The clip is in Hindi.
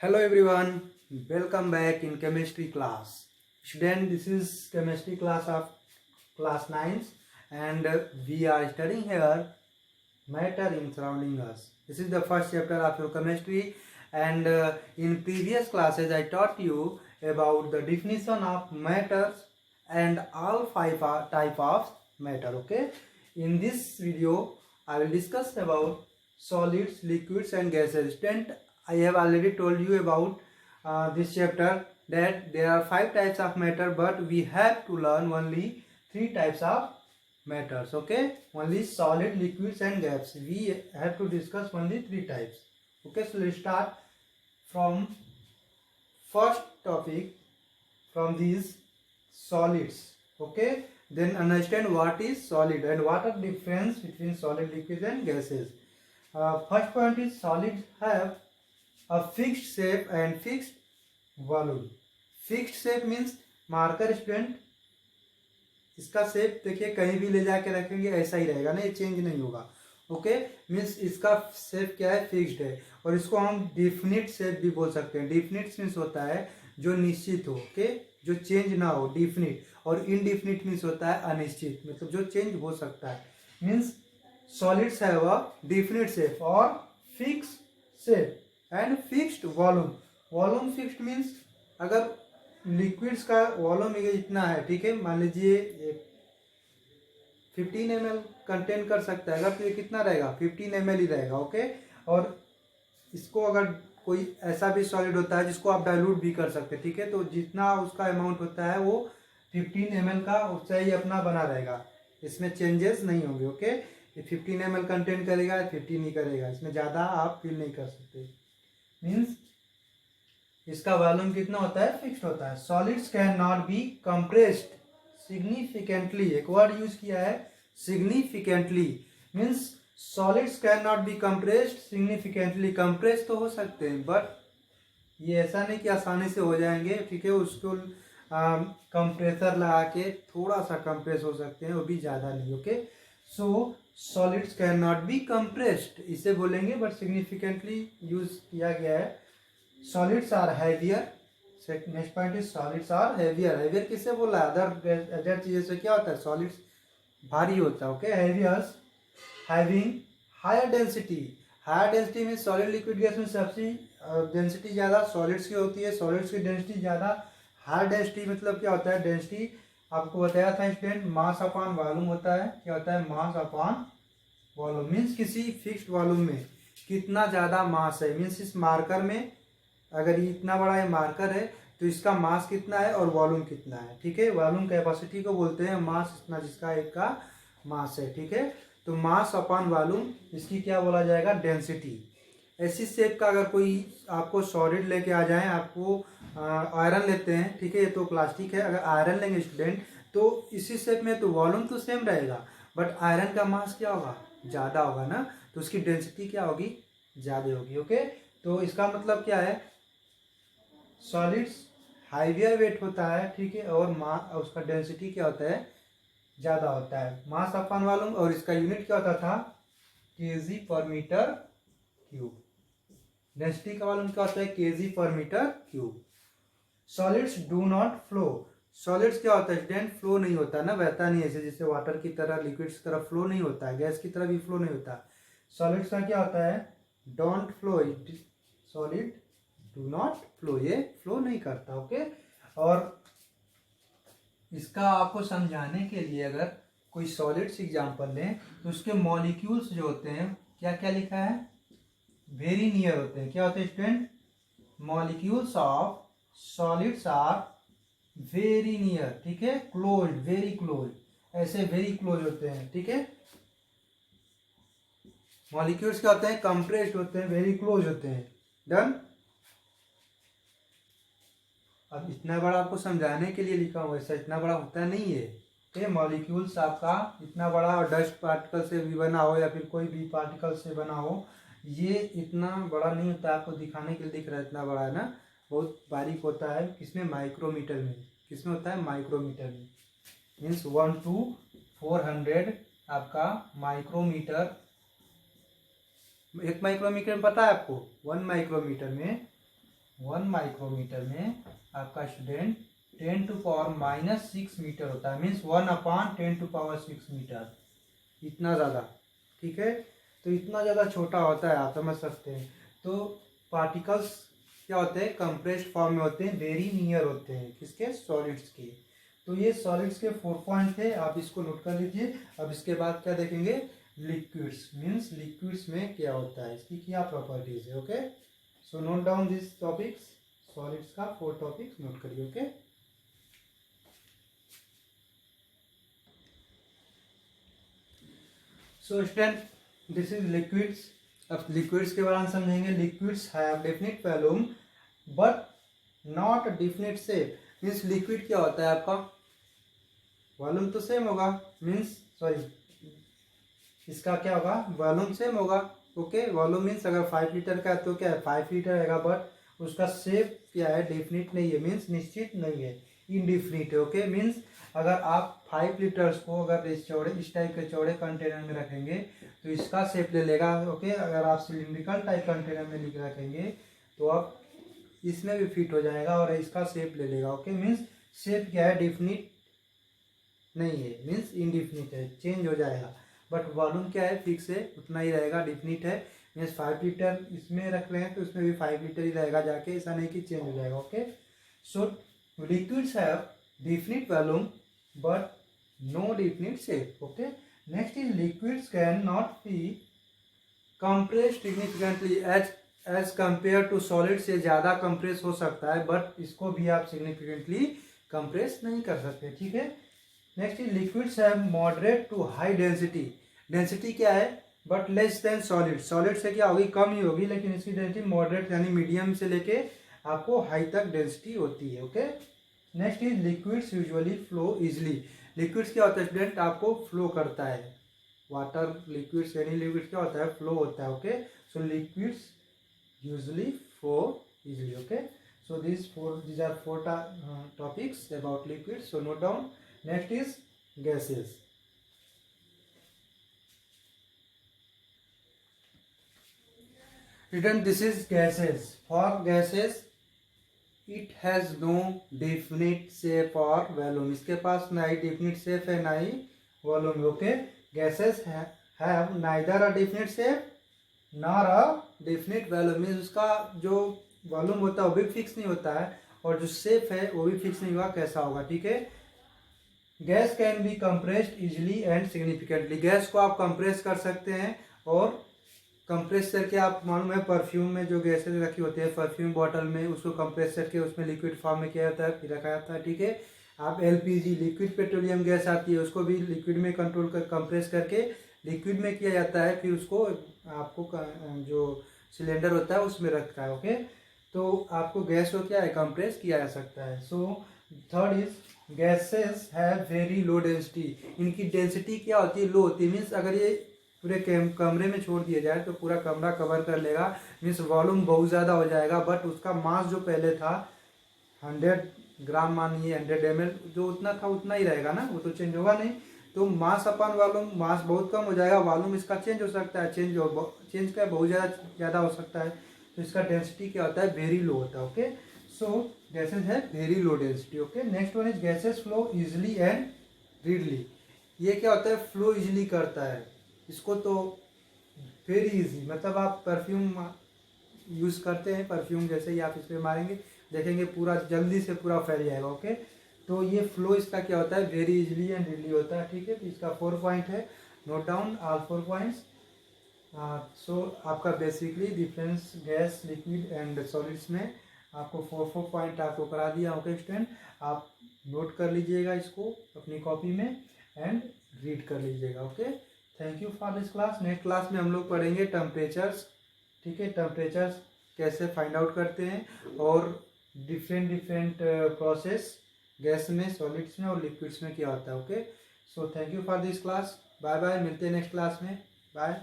Hello everyone, welcome back in chemistry class. Student, this is chemistry class of class 9 and we are studying here matter in surrounding us. This is the first chapter of your chemistry and in previous classes I taught you about the definition of matters and all five type of matter. Okay, in this video I will discuss about solids, liquids and gases. Student, I have already told you about this chapter that there are 5 types of matter, but we have to learn only 3 types of matters. Okay, only solid, liquids and gas. We have to discuss only 3 types. Okay, so let's start from first topic from these solids. Okay, then understand what is solid and what are the difference between solid, liquids and gases. First point is solids have a fixed shape and fixed volume. Fixed shape means marker student इसका शेप देखिए कहीं भी ले जाके रखेंगे ऐसा ही रहेगा ना, ये चेंज नहीं होगा. ओके, मीन्स इसका शेप क्या है, फिक्स्ड है. और इसको हम डिफिनिट शेप भी बोल सकते हैं. डिफिनिट मीन्स होता है जो निश्चित हो, ओके, जो चेंज ना हो, डिफिनिट. और इनडिफिनिट मीन्स होता है अनिश्चित, मतलब जो चेंज हो सकता है. Means solids have a definite shape और fix shape and fixed volume. Volume fixed means अगर लिक्विड्स का वॉल्यूम इतना है, ठीक है, मान लीजिए 15 ml कंटेन कर सकता है, अगर तो ये कितना रहेगा, 15 ml ही रहेगा. ओके, और इसको अगर कोई ऐसा भी सॉलिड होता है जिसको आप डाइल्यूट भी कर सकते हैं, ठीक है, तो जितना उसका अमाउंट होता है वो 15 ml का उससे ही अपना बना रहेगा, इसमें चेंजेस नहीं होंगे. ओके, ये 15 ml कंटेन करेगा, 15 ही करेगा, इसमें ज़्यादा आप फील नहीं कर सकते. मीन्स इसका वॉल्यूम कितना होता है, फिक्स्ड होता है. Solids can not be compressed significantly. एक वर्ड यूज किया है significantly. Means solids can not be compressed significantly. Compress तो हो सकते हैं बट ये ऐसा नहीं कि आसानी से हो जाएंगे, ठीक है, उसको कंप्रेसर लगा के थोड़ा सा कंप्रेस हो सकते हैं, वो भी ज़्यादा नहीं. Okay, so solids can not be compressed इसे बोलेंगे, बट सिग्निफिकेंटली यूज किया गया है. Solids are heavier. Next point is solids are heavier. Heavier किससे बोला है, अदर चीज़ों से क्या होता है, सॉलिड्स भारी होता है. Okay, heaviers having higher density. Higher density में सॉलिड, लिक्विड, गैस में सबसे डेंसिटी ज़्यादा सॉलिड्स की होती है. सॉलिड्स की डेंसिटी ज़्यादा. हायर डेंसिटी मतलब क्या होता है, डेंसिटी आपको बताया था स्टूडेंट, मास अपॉन वॉल्यूम होता है. क्या होता है, मास अपॉन वॉल्यूम. मीन्स किसी फिक्स्ड वॉल्यूम में कितना ज़्यादा मास है. मीन्स इस मार्कर में अगर ये इतना बड़ा ये मार्कर है तो इसका मास कितना है और वॉल्यूम कितना है, ठीक है. वॉल्यूम कैपेसिटी को बोलते हैं, मास इतना जिसका एक का मास है, ठीक है. तो मास अपॉन वॉल्यूम, इसकी क्या बोला जाएगा, डेंसिटी. ऐसी शेप का अगर कोई आपको सॉलिड लेके आ जाए, आपको आयरन लेते हैं, ठीक है, ये तो प्लास्टिक है, अगर आयरन लेंगे स्टूडेंट तो इसी शेप में तो वॉल्यूम तो सेम रहेगा, बट आयरन का मास क्या होगा, ज़्यादा होगा ना, तो उसकी डेंसिटी क्या होगी, ज़्यादा होगी. ओके, तो इसका मतलब क्या है, सॉलिड्स हाईवियर वेट होता है, ठीक है, और उसका डेंसिटी क्या होता है, ज़्यादा होता है. मास अपॉन वॉल्यूम, और इसका यूनिट क्या होता था, KG per metre cube. Density का वॉल्यूम क्या होता है, KG per metre cube. Solids do not flow. Solids क्या होता है स्टूडेंट, फ्लो नहीं होता ना, बहता नहीं ऐसे जैसे वाटर की तरह, लिक्विड्स की तरह फ्लो नहीं होता है, गैस की तरह भी फ्लो नहीं होता. सॉलिड्स का क्या होता है, don't flow. Solid do not flow, ये फ्लो नहीं करता. ओके, और इसका आपको समझाने के लिए अगर कोई सॉलिड्स एग्जांपल लें तो उसके मॉलिक्यूल्स जो होते हैं, क्या क्या लिखा है, वेरी नियर होते हैं. क्या होते हैं student, molecules of solids are very near, ठीक है, क्लोज, वेरी क्लोज, ऐसे वेरी क्लोज होते हैं, ठीक है. मॉलिक्यूल्स क्या होते हैं, कंप्रेस्ड होते हैं, वेरी क्लोज होते हैं. डन. अब इतना बड़ा आपको समझाने के लिए लिखा हुआ, ऐसा इतना बड़ा होता नहीं है. ये मॉलिक्यूल्स आपका इतना बड़ा डस्ट पार्टिकल से भी बना हो या फिर कोई भी पार्टिकल से बना हो, ये इतना बड़ा नहीं होता. आपको दिखाने के लिए दिख रहा है इतना बड़ा है ना, बहुत बारीक होता है. किसमें, माइक्रोमीटर में. किसमें होता है, माइक्रोमीटर में. मीन्स 1 to 400 आपका माइक्रोमीटर. एक माइक्रोमीटर में पता है आपको, 1 माइक्रोमीटर में 1 माइक्रोमीटर में आपका स्टूडेंट 10⁻⁻6 मीटर होता है, मीन्स 1/10⁻6 मीटर, इतना ज़्यादा। ठीक है, तो इतना ज़्यादा छोटा होता है, आप समझ सकते हैं। तो पार्टिकल्स क्या होते हैं, कंप्रेस्ड फॉर्म में होते हैं, वेरी नियर होते हैं किसके, सॉलिड्स के। तो ये सॉलिड्स के 4 पॉइंट थे, आप इसको नोट कर लीजिए। अब इसके बाद क्या देखेंगे, लिक्विड्स, मीन्स लिक्विड्स में क्या होता है, इसकी क्या प्रॉपर्टीज है। Okay, so note down this topics, solids का 4 टॉपिक्स नोट करिए। Okay, so student this is liquids. अब लिक्विड्स के बारे में समझेंगे। Liquids have definite volume but not definite shape. Means liquid क्या होता है आपका, वॉल्यूम तो सेम होगा, मीन्स सॉरी इसका क्या होगा, वॉल्यूम सेम होगा। ओके, वॉल्यूम मीन्स अगर 5 लीटर का है तो क्या है 5 लीटर रहेगा, बट उसका शेप क्या है, डेफिनिट नहीं है, मीन्स निश्चित नहीं है, इनडिफिनिट है। ओके, मीन्स अगर आप 5 लीटर्स को अगर इस टाइप के चौड़े कंटेनर में रखेंगे तो इसका शेप ले लेगा। ओके, अगर आप सिलिंड्रिकल टाइप कंटेनर में लिख रखेंगे तो आप इसमें भी फिट हो जाएगा और इसका शेप ले लेगा। ओके, मीन्स शेप क्या है, डेफिनिट नहीं है, मीन्स इनडिफिनिट है, चेंज हो जाएगा। बट वॉल्यूम क्या है, फिक्स है, उतना ही रहेगा, डिफिनिट है। मीन्स 5 लीटर इसमें रख रहे हैं तो उसमें भी 5 लीटर ही रहेगा जाके, ऐसा नहीं कि चेंज हो जाएगा। Okay, so liquids have definite volume but no definite shape. Okay, next is liquids can not be compressed significantly as compare to solid से ज़्यादा कंप्रेस हो सकता है, बट इसको भी आप सिग्निफिकेंटली कंप्रेस नहीं कर सकते। ठीक है, next is liquids have moderate to high density. Density क्या है, but less than solid. Solid से क्या होगी, कम ही होगी, लेकिन इसकी डेंसिटी मॉडरेट यानी मीडियम से लेके आपको हाई तक डेंसिटी होती है। Okay, next is liquids usually flow easily. Liquids क्या होता है स्टूडेंट, आपको फ्लो करता है, वाटर लिक्विड्स एनी लिक्विड्स क्या होता है, फ्लो होता है। Okay, so liquids usually flow easily. Okay, so these are 4 topics about liquids, so note down. Next is gases. Written, this is gases. For gases it has no definite shape or volume. इसके पास ना ही definite shape है ना ही volume. Okay, gases have neither a definite shape nor a definite volume. means उसका जो वॉल्यूम होता है वो भी फिक्स नहीं होता है और जो शेप है वो भी फिक्स नहीं होगा कैसा होगा। ठीक है, gas can be compressed easily and significantly. Gas को आप कंप्रेस कर सकते हैं और कंप्रेस करके, आप मालूम है परफ्यूम में जो गैसेज रखी होती है परफ्यूम बॉटल में, उसको कंप्रेस करके उसमें लिक्विड फॉर्म में किया जाता है, फिर रखा जाता है। ठीक है, आप एलपीजी लिक्विड पेट्रोलियम गैस आती है उसको भी लिक्विड में कंट्रोल कर कंप्रेस करके लिक्विड में किया जाता है, फिर उसको आपको जो सिलेंडर होता है उसमें रखता है। ओके, तो आपको गैस को क्या है, कंप्रेस किया जा सकता है। So third is gases have very low density. इनकी डेंसिटी क्या होती है, लो होती है। मीन्स अगर ये पूरे कमरे में छोड़ दिया जाए तो पूरा कमरा कवर कर लेगा, मीन्स वॉल्यूम बहुत ज़्यादा हो जाएगा, बट उसका मास जो पहले था 100 ग्राम मानिए 100 ml, जो उतना था उतना ही रहेगा ना, वो तो चेंज होगा नहीं। तो मास अपन वॉल्यूम, मास बहुत कम हो जाएगा, वॉल्यूम इसका चेंज हो सकता है, चेंज का बहुत ज़्यादा हो सकता है, तो इसका डेंसिटी क्या होता है, वेरी लो होता है। ओके, सो गैसेज है very low density. Okay, next one is gases flow easily and readily. ये क्या होता है, फ्लो इजिली करता है, इसको तो वेरी इजी, मतलब आप परफ्यूम यूज़ करते हैं, परफ्यूम जैसे ही आप इस पर मारेंगे देखेंगे पूरा जल्दी से पूरा फैल जाएगा। ओके, तो ये फ्लो इसका क्या होता है, वेरी इजिली एंड रीडली होता है। ठीक है, तो इसका 4 पॉइंट है, नोट डाउन ऑल 4 पॉइंट्स। सो आपका basically difference gas liquid and solids में आपको 4 पॉइंट आपको करा दिया। ओके स्टूडेंट, आप नोट कर लीजिएगा इसको अपनी कॉपी में एंड रीड कर लीजिएगा। Okay, thank you for this class. Next class में हम लोग पढ़ेंगे टेम्परेचर्स। ठीक है, टेम्परेचर्स कैसे फाइंड आउट करते हैं और डिफरेंट प्रोसेस गैस में, सॉलिड्स में और लिक्विड्स में क्या होता है। Okay, so thank you for this class, bye bye, मिलते हैं नेक्स्ट क्लास में, बाय।